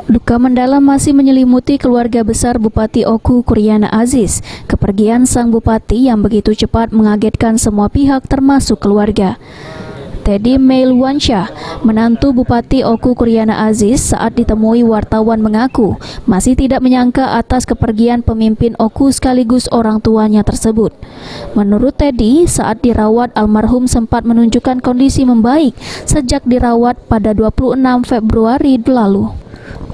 Duka mendalam masih menyelimuti keluarga besar Bupati Oku Kuryana Aziz. Kepergian sang bupati yang begitu cepat mengagetkan semua pihak termasuk keluarga. Teddy Meilwansyah, menantu Bupati Oku Kuryana Aziz, saat ditemui wartawan mengaku masih tidak menyangka atas kepergian pemimpin Oku sekaligus orang tuanya tersebut. Menurut Teddy, saat dirawat almarhum sempat menunjukkan kondisi membaik sejak dirawat pada 26 Februari lalu.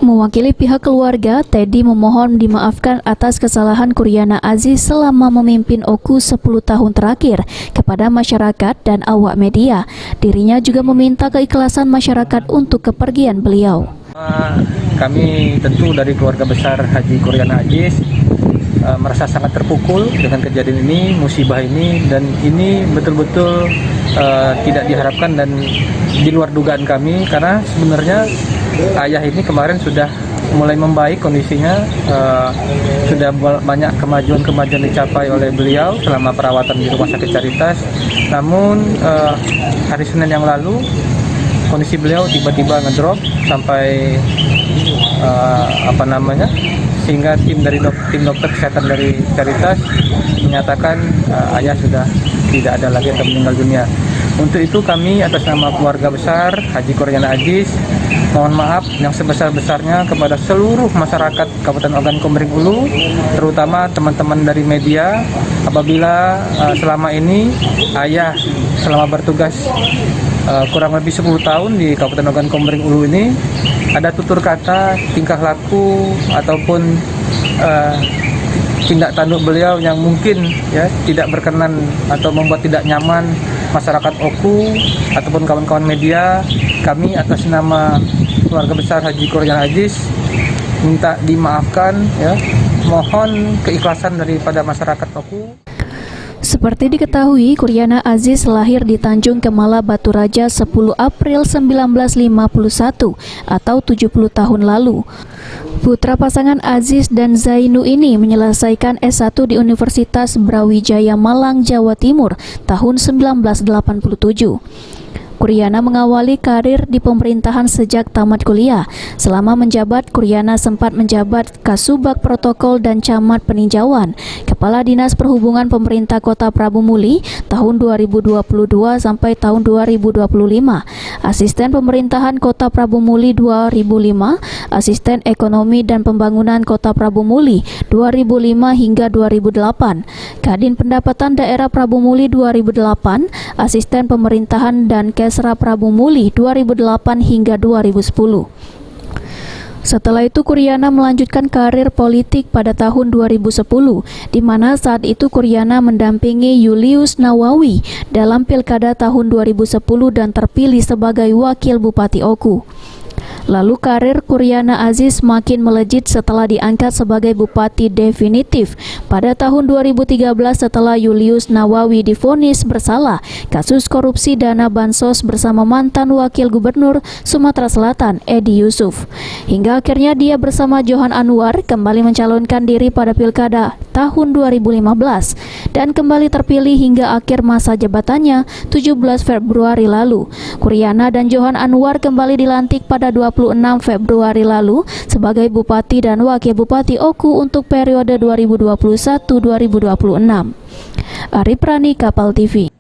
Mewakili pihak keluarga, Teddy memohon dimaafkan atas kesalahan Kuryana Aziz selama memimpin Oku 10 tahun terakhir kepada masyarakat dan awak media. Dirinya juga meminta keikhlasan masyarakat untuk kepergian beliau. Kami tentu dari keluarga besar Haji Kuryana Aziz merasa sangat terpukul dengan kejadian ini, musibah ini, dan ini betul-betul tidak diharapkan dan di luar dugaan kami, karena sebenarnya ayah ini kemarin sudah mulai membaik kondisinya, sudah banyak kemajuan dicapai oleh beliau selama perawatan di Rumah Sakit Caritas. Namun hari Senin yang lalu kondisi beliau tiba-tiba ngedrop sampai sehingga tim dokter kesehatan dari Caritas menyatakan ayah sudah tidak ada lagi atau meninggal dunia. Untuk itu kami atas nama keluarga besar Haji Kuryana Aziz mohon maaf yang sebesar-besarnya kepada seluruh masyarakat Kabupaten Ogan Komering Ulu, terutama teman-teman dari media, apabila selama ini ayah selama bertugas kurang lebih 10 tahun di Kabupaten Ogan Komering Ulu ini ada tutur kata, tingkah laku ataupun tindak tanduk beliau yang mungkin tidak berkenan atau membuat tidak nyaman masyarakat Oku ataupun kawan-kawan media. Kami atas nama keluarga besar Haji Kuryana Aziz minta dimaafkan, mohon keikhlasan daripada masyarakat Oku. Seperti diketahui, Kuryana Aziz lahir di Tanjung Kemala, Batu Raja 10 April 1951 atau 70 tahun lalu. Putra pasangan Aziz dan Zainu ini menyelesaikan S1 di Universitas Brawijaya Malang, Jawa Timur tahun 1987. Kuryana mengawali karir di pemerintahan sejak tamat kuliah. Selama menjabat, Kuryana sempat menjabat Kasubag Protokol dan Camat Peninjauan, Kepala Dinas Perhubungan Pemerintah Kota Prabu Muli tahun 2022 sampai tahun 2025, Asisten Pemerintahan Kota Prabu Muli 2005, Asisten Ekonomi dan Pembangunan Kota Prabu Muli 2005 hingga 2008, Kadin Pendapatan Daerah Prabu Muli 2008, Asisten Pemerintahan dan Kesra Prabu Muli 2008 hingga 2010. Setelah itu Kuryana melanjutkan karir politik pada tahun 2010, di mana saat itu Kuryana mendampingi Julius Nawawi dalam Pilkada tahun 2010 dan terpilih sebagai Wakil Bupati Oku. Lalu karir Kuryana Aziz makin melejit setelah diangkat sebagai bupati definitif pada tahun 2013 setelah Julius Nawawi divonis bersalah kasus korupsi dana bansos bersama mantan Wakil Gubernur Sumatera Selatan Edi Yusuf. Hingga akhirnya dia bersama Johan Anwar kembali mencalonkan diri pada Pilkada tahun 2015 dan kembali terpilih hingga akhir masa jabatannya 17 Februari lalu. Kuryana dan Johan Anwar kembali dilantik pada 26 Februari lalu sebagai Bupati dan Wakil Bupati Oku untuk periode 2021-2026. Ari Prani, Kapal TV.